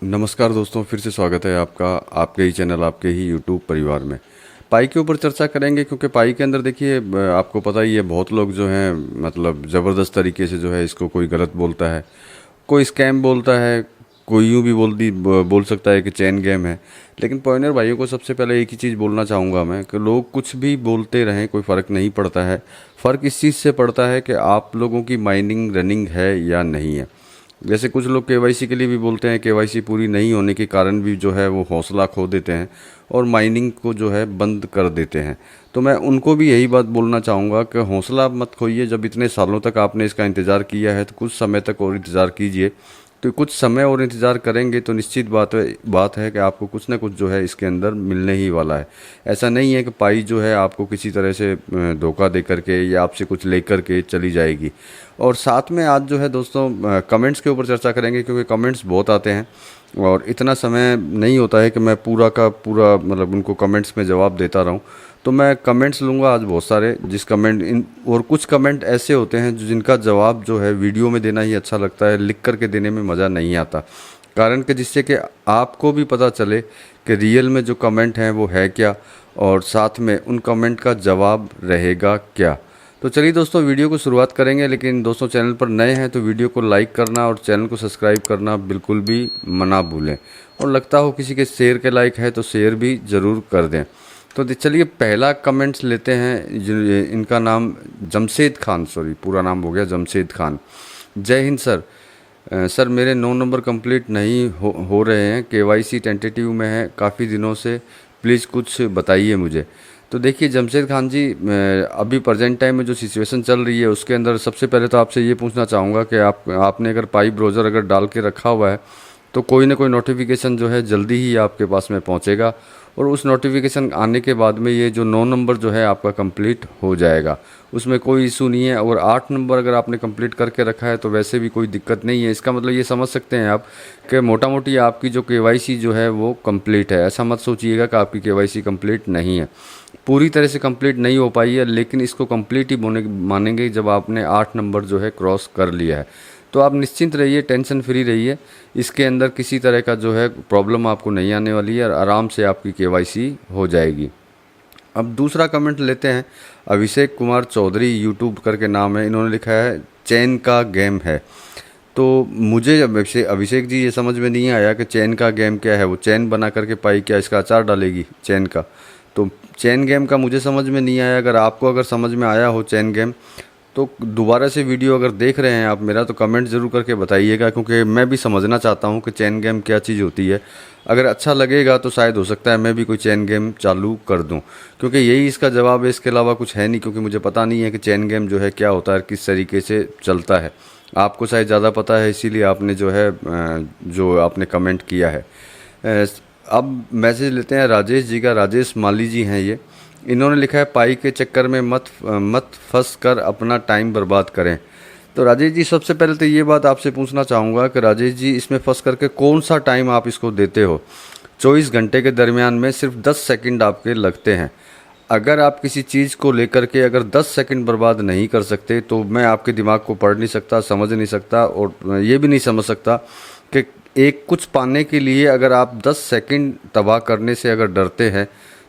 नमस्कार दोस्तों, फिर से स्वागत है आपका आपके ही चैनल, आपके ही यूट्यूब परिवार में। पाई के ऊपर चर्चा करेंगे क्योंकि पाई के अंदर देखिए आपको पता ही है, बहुत लोग जो हैं मतलब ज़बरदस्त तरीके से जो है इसको कोई गलत बोलता है, कोई स्कैम बोलता है, कोई यूँ भी बोल सकता है कि चैन गेम है। लेकिन पॉइनर भाइयों को सबसे पहले एक ही चीज़ बोलना चाहूँगा मैं कि लोग कुछ भी बोलते रहें, कोई फ़र्क नहीं पड़ता है। फ़र्क इस चीज़ से पड़ता है कि आप लोगों की माइनिंग रनिंग है या नहीं है। जैसे कुछ लोग केवाईसी के लिए भी बोलते हैं, केवाईसी पूरी नहीं होने के कारण भी जो है वो हौसला खो देते हैं और माइनिंग को जो है बंद कर देते हैं। तो मैं उनको भी यही बात बोलना चाहूँगा कि हौसला मत खोइए। जब इतने सालों तक आपने इसका इंतज़ार किया है तो कुछ समय तक और इंतज़ार कीजिए। तो कुछ समय और इंतज़ार करेंगे तो निश्चित बात है कि आपको कुछ ना कुछ जो है इसके अंदर मिलने ही वाला है। ऐसा नहीं है कि पाई जो है आपको किसी तरह से धोखा दे करके या आपसे कुछ लेकर के चली जाएगी। और साथ में आज जो है दोस्तों कमेंट्स के ऊपर चर्चा करेंगे क्योंकि कमेंट्स बहुत आते हैं और इतना समय नहीं होता है कि मैं पूरा का पूरा मतलब उनको कमेंट्स में जवाब देता रहूं। तो मैं कमेंट्स लूँगा आज बहुत सारे, जिस कमेंट इन और कुछ कमेंट ऐसे होते हैं जिनका जवाब जो है वीडियो में देना ही अच्छा लगता है, लिख कर के देने में मज़ा नहीं आता। कारण कि जिससे कि आपको भी पता चले कि रियल में जो कमेंट हैं वो है क्या और साथ में उन कमेंट का जवाब रहेगा क्या। तो चलिए दोस्तों वीडियो को शुरुआत करेंगे। लेकिन दोस्तों चैनल पर नए हैं तो वीडियो को लाइक करना और चैनल को सब्सक्राइब करना बिल्कुल भी मना भूलें। और लगता हो किसी के शेयर के लायक है तो शेयर भी ज़रूर कर दें। तो चलिए पहला कमेंट्स लेते हैं। इनका नाम जमशेद खान, सॉरी पूरा नाम हो गया जमशेद खान। जय हिंद सर। सर मेरे 9 नंबर कंप्लीट नहीं हो रहे हैं, केवाईसी टेंटेटिव में है काफ़ी दिनों से, प्लीज़ कुछ बताइए मुझे। तो देखिए जमशेद खान जी, अभी प्रेजेंट टाइम में जो सिचुएशन चल रही है उसके अंदर सबसे पहले तो आपसे ये पूछना चाहूँगा कि आपने अगर पाई ब्राउज़र अगर डाल के रखा हुआ है तो कोई ना कोई नोटिफिकेशन जो है जल्दी ही आपके पास में पहुंचेगा और उस नोटिफिकेशन आने के बाद में ये जो 9 नंबर जो है आपका कंप्लीट हो जाएगा, उसमें कोई इशू नहीं है। और 8 नंबर अगर आपने कंप्लीट करके रखा है तो वैसे भी कोई दिक्कत नहीं है। इसका मतलब ये समझ सकते हैं आप कि मोटा मोटी आपकी जो केवाईसी जो है वो कंप्लीट है। ऐसा मत सोचिएगा कि आपकी केवाईसी कंप्लीट नहीं है, पूरी तरह से कंप्लीट नहीं हो पाई है, लेकिन इसको कंप्लीट ही मानेंगे जब आपने 8 नंबर जो है क्रॉस कर लिया है। तो आप निश्चिंत रहिए, टेंशन फ्री रहिए, इसके अंदर किसी तरह का जो है प्रॉब्लम आपको नहीं आने वाली है और आराम से आपकी केवाईसी हो जाएगी। अब दूसरा कमेंट लेते हैं। अभिषेक कुमार चौधरी यूट्यूब करके नाम है, इन्होंने लिखा है चैन का गेम है। तो मुझे अभिषेक जी ये समझ में नहीं आया कि चैन का गेम क्या है। वो चैन बना करके पाई क्या इसका अचार डालेगी चैन का? तो चैन गेम का मुझे समझ में नहीं आया। अगर समझ में आया हो चैन गेम तो दोबारा से वीडियो अगर देख रहे हैं आप मेरा तो कमेंट ज़रूर करके बताइएगा, क्योंकि मैं भी समझना चाहता हूं कि चैन गेम क्या चीज़ होती है। अगर अच्छा लगेगा तो शायद हो सकता है मैं भी कोई चैन गेम चालू कर दूं, क्योंकि यही इसका जवाब है, इसके अलावा कुछ है नहीं। क्योंकि मुझे पता नहीं है कि चैन गेम जो है क्या होता है, किस तरीके से चलता है। आपको शायद ज़्यादा पता है, इसीलिए आपने जो आपने कमेंट किया है। अब मैसेज लेते हैं राजेश जी का। राजेश माली जी हैं ये, इन्होंने लिखा है पाई के चक्कर में मत फंस कर अपना टाइम बर्बाद करें। तो राजेश जी सबसे पहले तो ये बात आपसे पूछना चाहूँगा कि राजेश जी इसमें फंस करके कौन सा टाइम आप इसको देते हो? 24 घंटे के दरमियान में सिर्फ 10 सेकंड आपके लगते हैं। अगर आप किसी चीज़ को लेकर के अगर 10 सेकंड बर्बाद नहीं कर सकते तो मैं आपके दिमाग को पढ़ नहीं सकता, समझ नहीं सकता और ये भी नहीं समझ सकता कि एक कुछ पाने के लिए अगर आप 10 सेकंड तबाह करने से अगर डरते हैं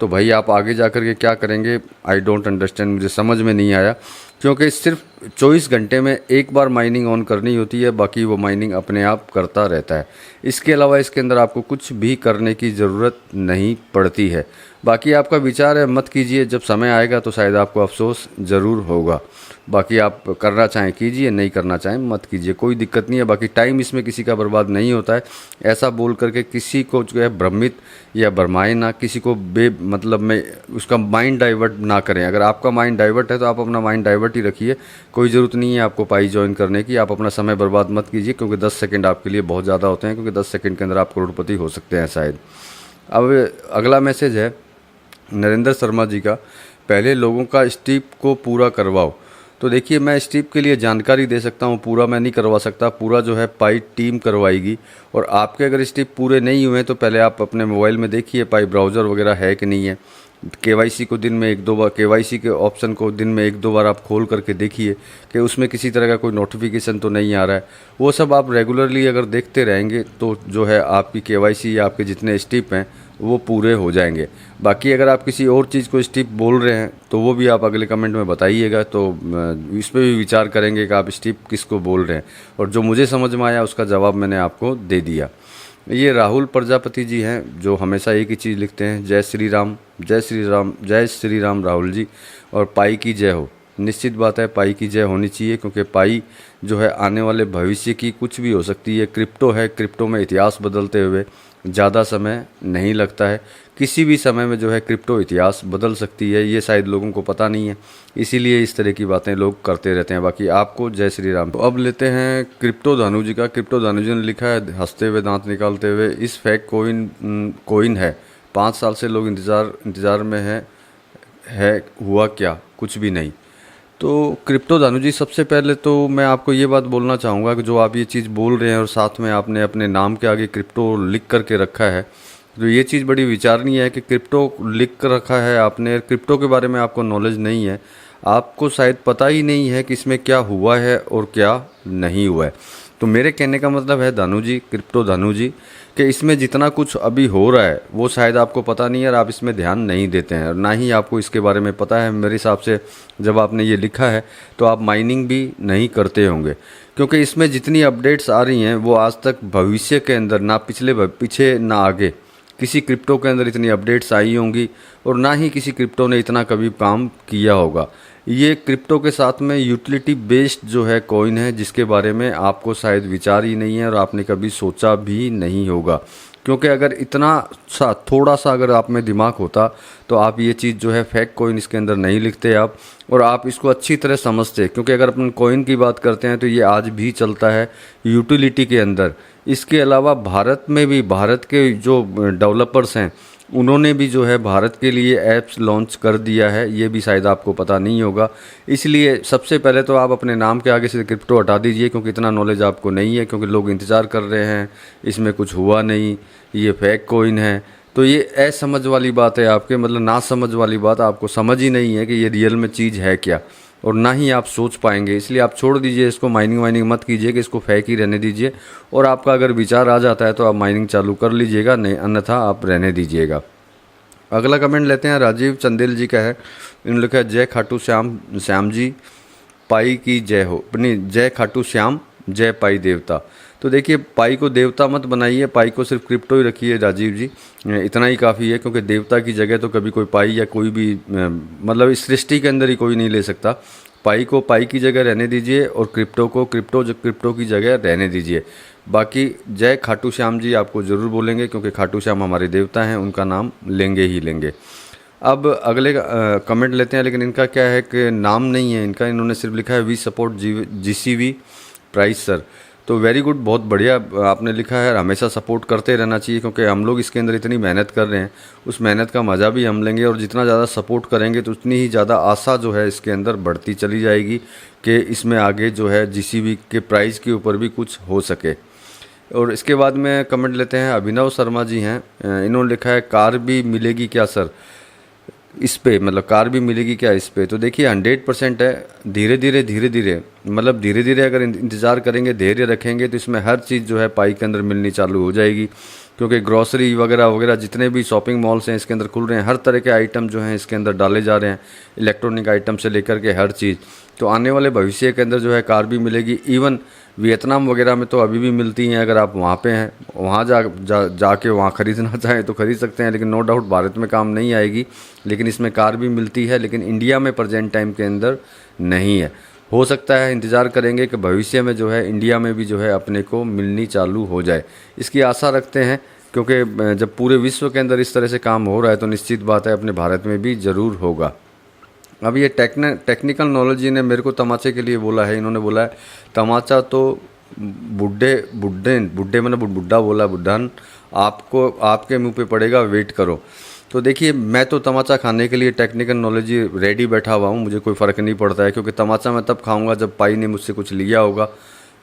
तो भाई आप आगे जा कर के क्या करेंगे? आई डोंट अंडरस्टैंड, मुझे समझ में नहीं आया। क्योंकि सिर्फ 24 घंटे में एक बार माइनिंग ऑन करनी होती है, बाकी वो माइनिंग अपने आप करता रहता है। इसके अलावा इसके अंदर आपको कुछ भी करने की ज़रूरत नहीं पड़ती है। बाकी आपका विचार है, मत कीजिए, जब समय आएगा तो शायद आपको अफसोस ज़रूर होगा। बाकी आप करना चाहें कीजिए, नहीं करना चाहें मत कीजिए, कोई दिक्कत नहीं है। बाकी टाइम इसमें किसी का बर्बाद नहीं होता है। ऐसा बोल करके किसी को जो है भ्रमित या भरमाए ना, किसी को मतलब में उसका माइंड डाइवर्ट ना करें। अगर आपका माइंड डाइवर्ट है तो आप अपना माइंड डाइवर्ट ही रखिए, कोई ज़रूरत नहीं है आपको पाई ज्वाइन करने की। आप अपना समय बर्बाद मत कीजिए, क्योंकि 10 सेकंड आपके लिए बहुत ज़्यादा होते हैं, क्योंकि 10 सेकंड के अंदर आप करोड़पति हो सकते हैं शायद। अब अगला मैसेज है नरेंद्र शर्मा जी का। पहले लोगों का स्टीप को पूरा करवाओ। तो देखिए मैं स्टीप के लिए जानकारी दे सकता हूँ, पूरा मैं नहीं करवा सकता। पूरा जो है पाई टीम करवाएगी। और आपके अगर स्टीप पूरे नहीं हुए तो पहले आप अपने मोबाइल में देखिए पाई ब्राउज़र वगैरह है कि नहीं है। केवाईसी को दिन में एक दो बार, केवाईसी के ऑप्शन को दिन में एक दो बार आप खोल करके देखिए कि उसमें किसी तरह का कोई नोटिफिकेशन तो नहीं आ रहा है। वो सब आप रेगुलरली अगर देखते रहेंगे तो जो है आपकी केवाईसी या आपके जितने स्टेप हैं वो पूरे हो जाएंगे। बाकी अगर आप किसी और चीज़ को स्टेप बोल रहे हैं तो वो भी आप अगले कमेंट में बताइएगा, तो इस पर भी विचार करेंगे कि आप स्टेप किसको बोल रहे हैं। और जो मुझे समझ में आया उसका जवाब मैंने आपको दे दिया। ये राहुल प्रजापति जी हैं जो हमेशा एक ही चीज़ लिखते हैं, जय श्री राम, जय श्री राम, जय श्री राम राहुल जी, और पाई की जय हो। निश्चित बात है पाई की जय होनी चाहिए, क्योंकि पाई जो है आने वाले भविष्य की कुछ भी हो सकती है। क्रिप्टो है, क्रिप्टो में इतिहास बदलते हुए ज़्यादा समय नहीं लगता है। किसी भी समय में जो है क्रिप्टो इतिहास बदल सकती है, ये शायद लोगों को पता नहीं है, इसीलिए इस तरह की बातें लोग करते रहते हैं। बाकी आपको जय श्री राम। तो अब लेते हैं क्रिप्टो धानु जी का। क्रिप्टो धानु जी ने लिखा है हंसते हुए दांत निकालते हुए, इस फेक कोइन है, 5 साल से लोग इंतज़ार में है हुआ क्या? कुछ भी नहीं। तो क्रिप्टो धानु जी, सबसे पहले तो मैं आपको ये बात बोलना चाहूँगा कि जो आप ये चीज़ बोल रहे हैं और साथ में आपने अपने नाम के आगे क्रिप्टो लिख करके रखा है, तो ये चीज़ बड़ी विचारणीय है कि क्रिप्टो लिख कर रखा है आपने। क्रिप्टो के बारे में आपको नॉलेज नहीं है, आपको शायद पता ही नहीं है कि इसमें क्या हुआ है और क्या नहीं हुआ है। तो मेरे कहने का मतलब है धानु जी, क्रिप्टो धानु जी, कि इसमें जितना कुछ अभी हो रहा है वो शायद आपको पता नहीं है और आप इसमें ध्यान नहीं देते हैं, और ना ही आपको इसके बारे में पता है। मेरे हिसाब से जब आपने ये लिखा है तो आप माइनिंग भी नहीं करते होंगे, क्योंकि इसमें जितनी अपडेट्स आ रही हैं वो आज तक भविष्य के अंदर ना पीछे ना आगे किसी क्रिप्टो के अंदर इतनी अपडेट्स आई होंगी, और ना ही किसी क्रिप्टो ने इतना कभी काम किया होगा। ये क्रिप्टो के साथ में यूटिलिटी बेस्ड जो है कॉइन है, जिसके बारे में आपको शायद विचार ही नहीं है और आपने कभी सोचा भी नहीं होगा। क्योंकि अगर इतना सा थोड़ा सा अगर आप में दिमाग होता तो आप ये चीज़ जो है फेक कॉइन इसके अंदर नहीं लिखते आप, और आप इसको अच्छी तरह समझते। क्योंकि अगर अपन कॉइन की बात करते हैं तो ये आज भी चलता है यूटिलिटी के अंदर। इसके अलावा भारत में भी, भारत के जो डेवलपर्स हैं उन्होंने भी जो है भारत के लिए ऐप्स लॉन्च कर दिया है, ये भी शायद आपको पता नहीं होगा। इसलिए सबसे पहले तो आप अपने नाम के आगे से क्रिप्टो हटा दीजिए, क्योंकि इतना नॉलेज आपको नहीं है, क्योंकि लोग इंतज़ार कर रहे हैं, इसमें कुछ हुआ नहीं, ये फेक कॉइन है। तो ये असमझ वाली बात है आपके, मतलब ना समझ वाली बात, आपको समझ ही नहीं है कि ये रियल में चीज़ है क्या, और ना ही आप सोच पाएंगे। इसलिए आप छोड़ दीजिए इसको, माइनिंग वाइनिंग मत कीजिए, कि इसको फेक ही रहने दीजिए। और आपका अगर विचार आ जाता है तो आप माइनिंग चालू कर लीजिएगा, नहीं अन्यथा आप रहने दीजिएगा। अगला कमेंट लेते हैं, राजीव चंदेल जी का है। इन्होंने लिखा है जय खाटू श्याम जी, पाई की जय हो। नहीं, जय खाटू श्याम, जय पाई देवता। तो देखिए, पाई को देवता मत बनाइए, पाई को सिर्फ क्रिप्टो ही रखिए राजीव जी, इतना ही काफ़ी है। क्योंकि देवता की जगह तो कभी कोई पाई या कोई भी मतलब इस सृष्टि के अंदर ही कोई नहीं ले सकता। पाई को पाई की जगह रहने दीजिए और क्रिप्टो को क्रिप्टो की जगह रहने दीजिए। बाकी जय खाटू श्याम जी आपको ज़रूर बोलेंगे, क्योंकि खाटू श्याम हमारे देवता हैं, उनका नाम लेंगे ही लेंगे। अब अगले कमेंट लेते हैं, लेकिन इनका क्या है कि नाम नहीं है इनका, इन्होंने सिर्फ लिखा है we support GCV price sir. तो वेरी गुड, बहुत बढ़िया आपने लिखा है। हमेशा सपोर्ट करते रहना चाहिए, क्योंकि हम लोग इसके अंदर इतनी मेहनत कर रहे हैं, उस मेहनत का मज़ा भी हम लेंगे, और जितना ज़्यादा सपोर्ट करेंगे तो उतनी ही ज़्यादा आशा जो है इसके अंदर बढ़ती चली जाएगी कि इसमें आगे जो है GCV के प्राइस के ऊपर भी कुछ हो सके। और इसके बाद में कमेंट लेते हैं, अभिनव शर्मा जी हैं। इन्होंने लिखा है कार भी मिलेगी क्या सर इस पे, मतलब कार भी मिलेगी क्या इस पे? तो देखिए 100% है। धीरे धीरे मतलब धीरे धीरे अगर इंतज़ार करेंगे, धैर्य रखेंगे, तो इसमें हर चीज़ जो है पाई के अंदर मिलनी चालू हो जाएगी। क्योंकि ग्रॉसरी वगैरह वगैरह जितने भी शॉपिंग मॉल्स हैं इसके अंदर खुल रहे हैं, हर तरह के आइटम जो हैं इसके अंदर डाले जा रहे हैं, इलेक्ट्रॉनिक आइटम से लेकर के हर चीज़। तो आने वाले भविष्य के अंदर जो है कार भी मिलेगी। इवन वियतनाम वगैरह में तो अभी भी मिलती हैं, अगर आप वहाँ पे हैं, वहाँ जाके वहाँ ख़रीदना चाहें तो ख़रीद सकते हैं। लेकिन नो डाउट भारत में काम नहीं आएगी, लेकिन इसमें कार भी मिलती है, लेकिन इंडिया में प्रेजेंट टाइम के अंदर नहीं है। हो सकता है, इंतज़ार करेंगे कि भविष्य में जो है इंडिया में भी जो है अपने को मिलनी चालू हो जाए, इसकी आशा रखते हैं। क्योंकि जब पूरे विश्व के अंदर इस तरह से काम हो रहा है तो निश्चित बात है अपने भारत में भी ज़रूर होगा। अब ये टेक्निकल नॉलेज ने मेरे को तमाचे के लिए बोला है। इन्होंने बोला है तमाचा तो बुड्ढे मैंने बुड्ढा बोला, बुड्ढान आपको आपके मुंह पे पड़ेगा, वेट करो। तो देखिए, मैं तो तमाचा खाने के लिए टेक्निकल नॉलेज रेडी बैठा हुआ हूँ, मुझे कोई फ़र्क नहीं पड़ता है। क्योंकि तमाचा मैं तब खाऊंगा जब पाई ने मुझसे कुछ लिया होगा,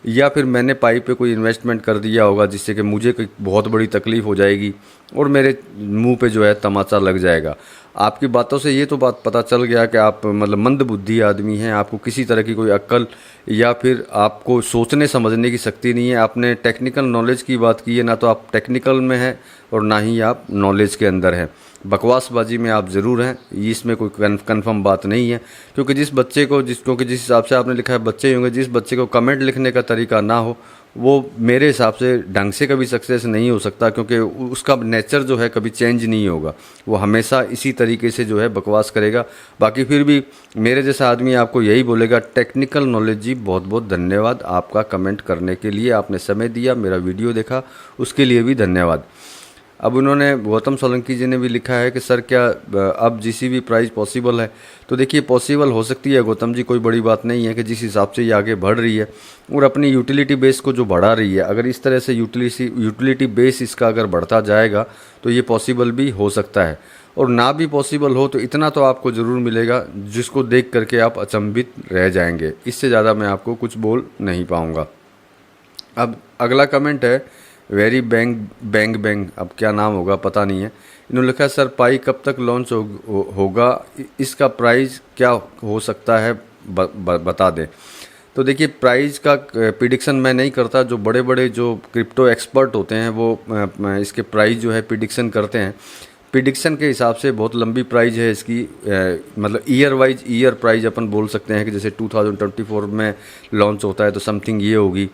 या फिर मैंने पाई पे कोई इन्वेस्टमेंट कर दिया होगा जिससे कि मुझे कोई बहुत बड़ी तकलीफ़ हो जाएगी और मेरे मुंह पे जो है तमाचा लग जाएगा। आपकी बातों से ये तो बात पता चल गया कि आप मतलब मंदबुद्धि आदमी हैं, आपको किसी तरह की कोई अक्ल या फिर आपको सोचने समझने की शक्ति नहीं है। आपने टेक्निकल नॉलेज की बात की है, ना तो आप टेक्निकल में हैं और ना ही आप नॉलेज के अंदर हैं। बकवासबाजी में आप ज़रूर हैं, इसमें कोई कन्फर्म बात नहीं है। क्योंकि जिस बच्चे को क्योंकि जिस हिसाब से आपने लिखा है बच्चे ही होंगे, जिस बच्चे को कमेंट लिखने का तरीका ना हो वो मेरे हिसाब से ढंग से कभी सक्सेस नहीं हो सकता, क्योंकि उसका नेचर जो है कभी चेंज नहीं होगा, वो हमेशा इसी तरीके से जो है बकवास करेगा। बाकी फिर भी मेरे जैसा आदमी आपको यही बोलेगा, टेक्निकल नॉलेज जी बहुत बहुत धन्यवाद आपका कमेंट करने के लिए, आपने समय दिया, मेरा वीडियो देखा, उसके लिए भी धन्यवाद। अब उन्होंने गौतम सोलंकी जी ने भी लिखा है कि सर क्या अब जीसीबी प्राइस पॉसिबल है। तो देखिए पॉसिबल हो सकती है गौतम जी, कोई बड़ी बात नहीं है कि जिस हिसाब से ये आगे बढ़ रही है और अपनी यूटिलिटी बेस को जो बढ़ा रही है, अगर इस तरह से यूटिलिटी बेस इसका अगर बढ़ता जाएगा तो ये पॉसिबल भी हो सकता है। और ना भी पॉसिबल हो तो इतना तो आपको ज़रूर मिलेगा जिसको देख करके आप अचंभित रह जाएंगे। इससे ज़्यादा मैं आपको कुछ बोल नहीं पाऊँगा। अब अगला कमेंट है वेरी बैंग बैंग बैंग, अब क्या नाम होगा पता नहीं है। इन्होंने लिखा है सर पाई कब तक लॉन्च होगा, इसका प्राइस क्या हो सकता है बता दें। तो देखिए प्राइस का प्रिडिक्शन मैं नहीं करता, जो बड़े बड़े जो क्रिप्टो एक्सपर्ट होते हैं वो इसके प्राइस जो है प्रिडिक्शन करते हैं। प्रिडिक्शन के हिसाब से बहुत लंबी प्राइस है इसकी, मतलब ईयर वाइज ईयर प्राइस अपन बोल सकते हैं कि जैसे 2024 में लॉन्च होता है तो समथिंग ये होगी,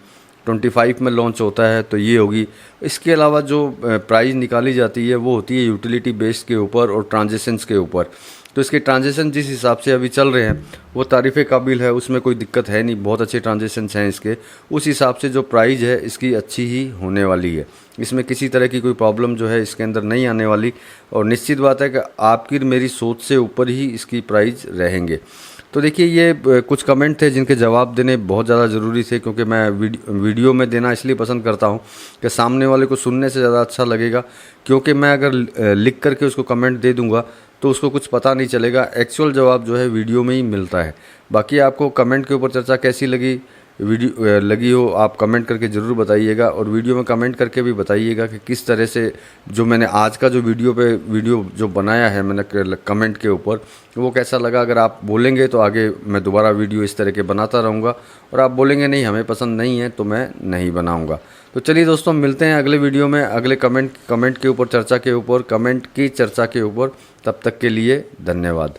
25 में लॉन्च होता है तो ये होगी। इसके अलावा जो प्राइस निकाली जाती है वो होती है यूटिलिटी बेस के ऊपर और ट्रांजेक्शन्स के ऊपर। तो इसके ट्रांजेक्शन जिस हिसाब से अभी चल रहे हैं वो तारीफ़ काबिल है, उसमें कोई दिक्कत है नहीं, बहुत अच्छे ट्रांजेक्शन्स हैं इसके। उस हिसाब से जो प्राइस है इसकी अच्छी ही होने वाली है, इसमें किसी तरह की कोई प्रॉब्लम जो है इसके अंदर नहीं आने वाली। और निश्चित बात है कि आपकी मेरी सोच से ऊपर ही इसकी प्राइस रहेंगे। तो देखिए ये कुछ कमेंट थे जिनके जवाब देने बहुत ज़्यादा ज़रूरी थे, क्योंकि मैं वीडियो में देना इसलिए पसंद करता हूं कि सामने वाले को सुनने से ज़्यादा अच्छा लगेगा। क्योंकि मैं अगर लिख करके उसको कमेंट दे दूंगा तो उसको कुछ पता नहीं चलेगा, एक्चुअल जवाब जो है वीडियो में ही मिलता है। बाकी आपको कमेंट के ऊपर चर्चा कैसी लगी लगी हो आप कमेंट करके ज़रूर बताइएगा, और वीडियो में कमेंट करके भी बताइएगा कि किस तरह से जो मैंने आज का जो वीडियो जो बनाया है मैंने कमेंट के ऊपर वो कैसा लगा। अगर आप बोलेंगे तो आगे मैं दोबारा वीडियो इस तरह के बनाता रहूँगा, और आप बोलेंगे नहीं हमें पसंद नहीं है तो मैं नहीं बनाऊँगा। तो चलिए दोस्तों मिलते हैं अगले वीडियो में, अगले कमेंट के ऊपर चर्चा के ऊपर, कमेंट की चर्चा के ऊपर। तब तक के लिए धन्यवाद।